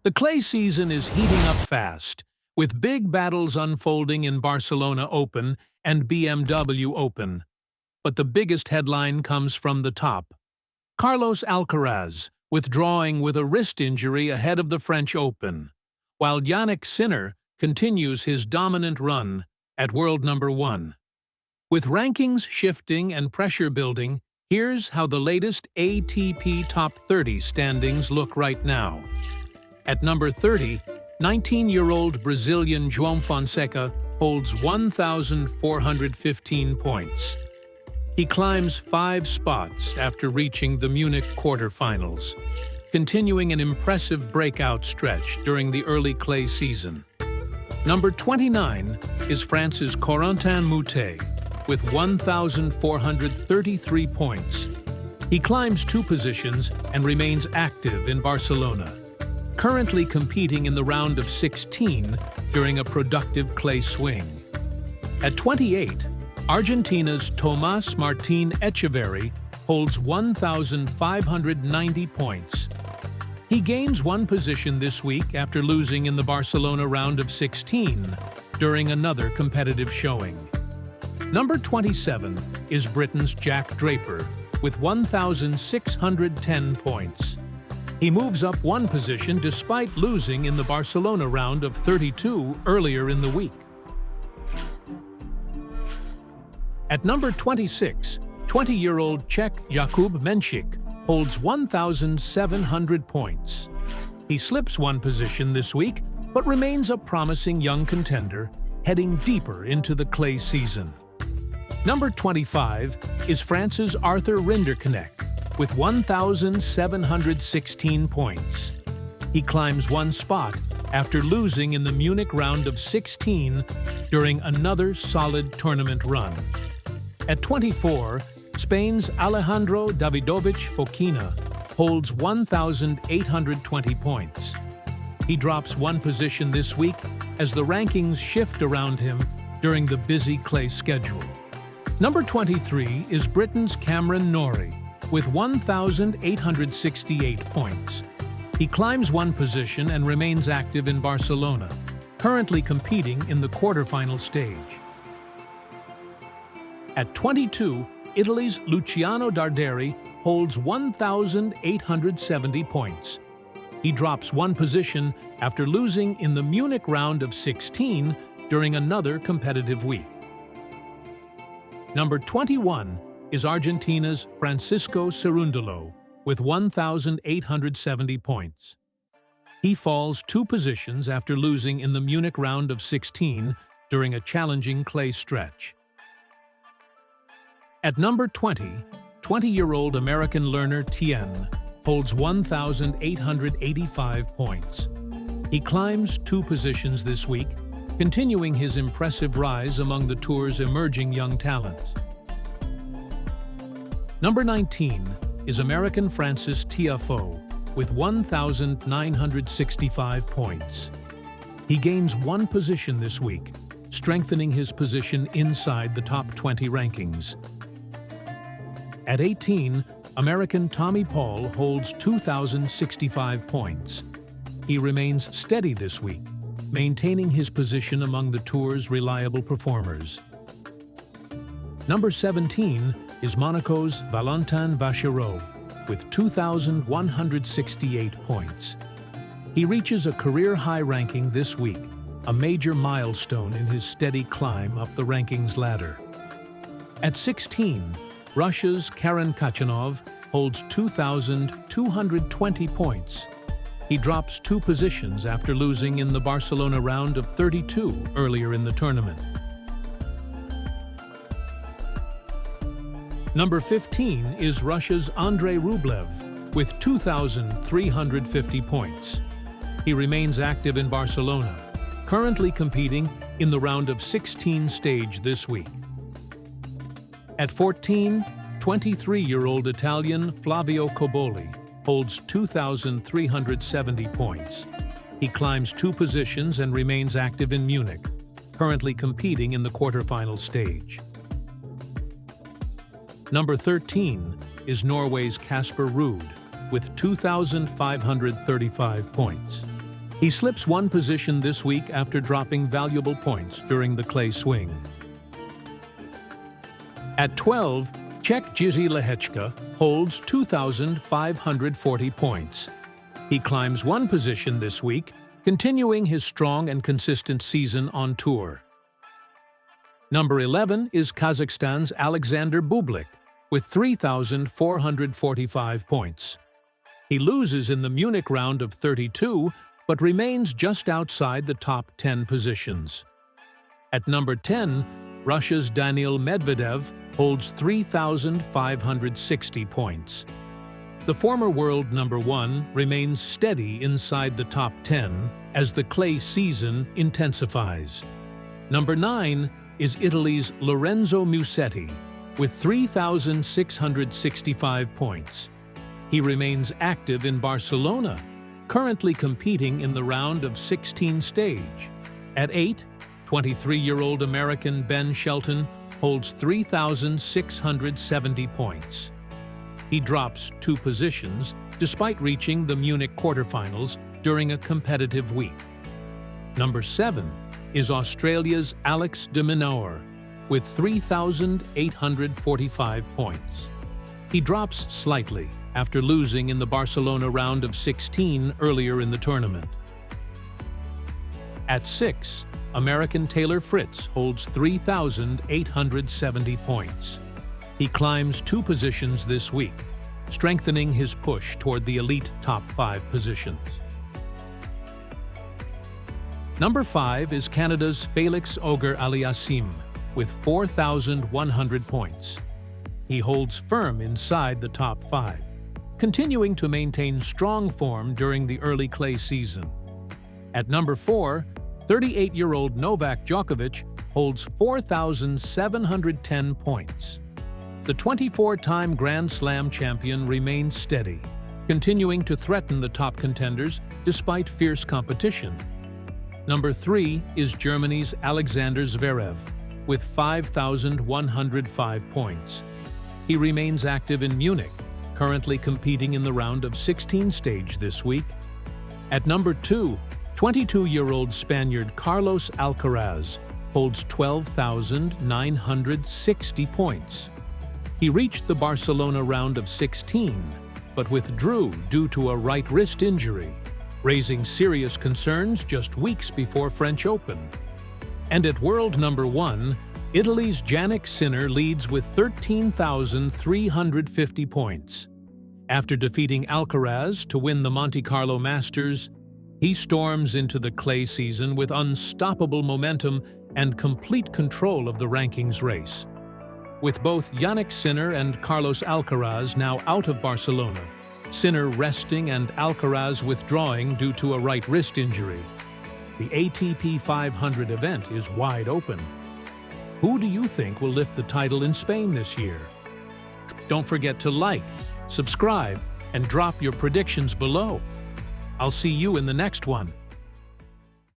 The clay season is heating up fast, with big battles unfolding in Barcelona Open and BMW Open. But the biggest headline comes from the top. Carlos Alcaraz withdrawing with a wrist injury ahead of the French Open, while Jannik Sinner continues his dominant run at World No.1. With rankings shifting and pressure building, here's how the latest ATP Top 30 standings look right now. At number 30, 19-year-old Brazilian João Fonseca holds 1,415 points. He climbs 5 spots after reaching the Munich quarterfinals, continuing an impressive breakout stretch during the early clay season. Number 29 is France's Corentin Moutet with 1,433 points. He climbs 2 positions and remains active in Barcelona, currently competing in the round of 16 during a productive clay swing. At 28, Argentina's Tomás Martín Echeverry holds 1,590 points. He gains 1 position this week after losing in the Barcelona round of 16 during another competitive showing. Number 27 is Britain's Jack Draper with 1,610 points. He moves up 1 position despite losing in the Barcelona round of 32 earlier in the week. At number 26, 20-year-old Czech Jakub Menšík holds 1,700 points. He slips 1 position this week, but remains a promising young contender, heading deeper into the clay season. Number 25 is France's Arthur Rinderknecht with 1,716 points. He climbs 1 spot after losing in the Munich round of 16 during another solid tournament run. At 24, Spain's Alejandro Davidovich Fokina holds 1,820 points. He drops 1 position this week as the rankings shift around him during the busy clay schedule. Number 23 is Britain's Cameron Norrie with 1,868 points. He climbs 1 position and remains active in Barcelona, currently competing in the quarterfinal stage. At 22, Italy's Luciano Darderi holds 1,870 points. He drops 1 position after losing in the Munich round of 16 during another competitive week. Number 21 is Argentina's Francisco Cerundolo with 1,870 points. He falls 2 positions after losing in the Munich round of 16 during a challenging clay stretch. At number 20, 20-year-old American learner Tien holds 1,885 points. He climbs 2 positions this week, continuing his impressive rise among the tour's emerging young talents. Number 19 is American Frances Tiafoe with 1,965 points. He gains 1 position this week, strengthening his position inside the top 20 rankings. At 18, American Tommy Paul holds 2,065 points. He remains steady this week, maintaining his position among the tour's reliable performers. Number 17 is Monaco's Valentin Vachereau with 2,168 points. He reaches a career-high ranking this week, a major milestone in his steady climb up the rankings ladder. At 16, Russia's Karen Khachanov holds 2,220 points. He drops 2 positions after losing in the Barcelona round of 32 earlier in the tournament. Number 15 is Russia's Andrei Rublev with 2,350 points. He remains active in Barcelona, currently competing in the round of 16 stage this week. At 14, 23-year-old Italian Flavio Cobolli holds 2,370 points. He climbs 2 positions and remains active in Munich, currently competing in the quarterfinal stage. Number 13 is Norway's Casper Ruud with 2,535 points. He slips one position this week after dropping valuable points during the clay swing. At 12, Czech Jiří Lehečka holds 2,540 points. He climbs one position this week, continuing his strong and consistent season on tour. Number 11 is Kazakhstan's Alexander Bublik, with 3,445 points. He loses in the Munich round of 32, but remains just outside the top 10 positions. At number 10, Russia's Daniil Medvedev holds 3,560 points. The former world number 1 remains steady inside the top 10 as the clay season intensifies. Number 9 is Italy's Lorenzo Musetti with 3,665 points. He remains active in Barcelona, currently competing in the round of 16 stage. At 8, 23-year-old American Ben Shelton holds 3,670 points. He drops 2 positions despite reaching the Munich quarterfinals during a competitive week. Number 7 is Australia's Alex de Minaur with 3,845 points. He drops slightly after losing in the Barcelona round of 16 earlier in the tournament. At 6, American Taylor Fritz holds 3,870 points. He climbs 2 positions this week, strengthening his push toward the elite top 5 positions. Number 5 is Canada's Félix Auger-Aliassime with 4,100 points. He holds firm inside the top 5, continuing to maintain strong form during the early clay season. At number 4, 38-year-old Novak Djokovic holds 4,710 points. The 24-time Grand Slam champion remains steady, continuing to threaten the top contenders despite fierce competition. Number 3 is Germany's Alexander Zverev with 5,105 points. He remains active in Munich, currently competing in the round of 16 stage this week. At number 2, 22-year-old Spaniard Carlos Alcaraz holds 12,960 points. He reached the Barcelona round of 16, but withdrew due to a right wrist injury, raising serious concerns just weeks before French Open. And at world number 1, Italy's Jannik Sinner leads with 13,350 points. After defeating Alcaraz to win the Monte Carlo Masters, he storms into the clay season with unstoppable momentum and complete control of the rankings race. With both Jannik Sinner and Carlos Alcaraz now out of Barcelona, Sinner resting and Alcaraz withdrawing due to a right wrist injury, the ATP 500 event is wide open. Who do you think will lift the title in Spain this year? Don't forget to like, subscribe, and drop your predictions below. I'll see you in the next one.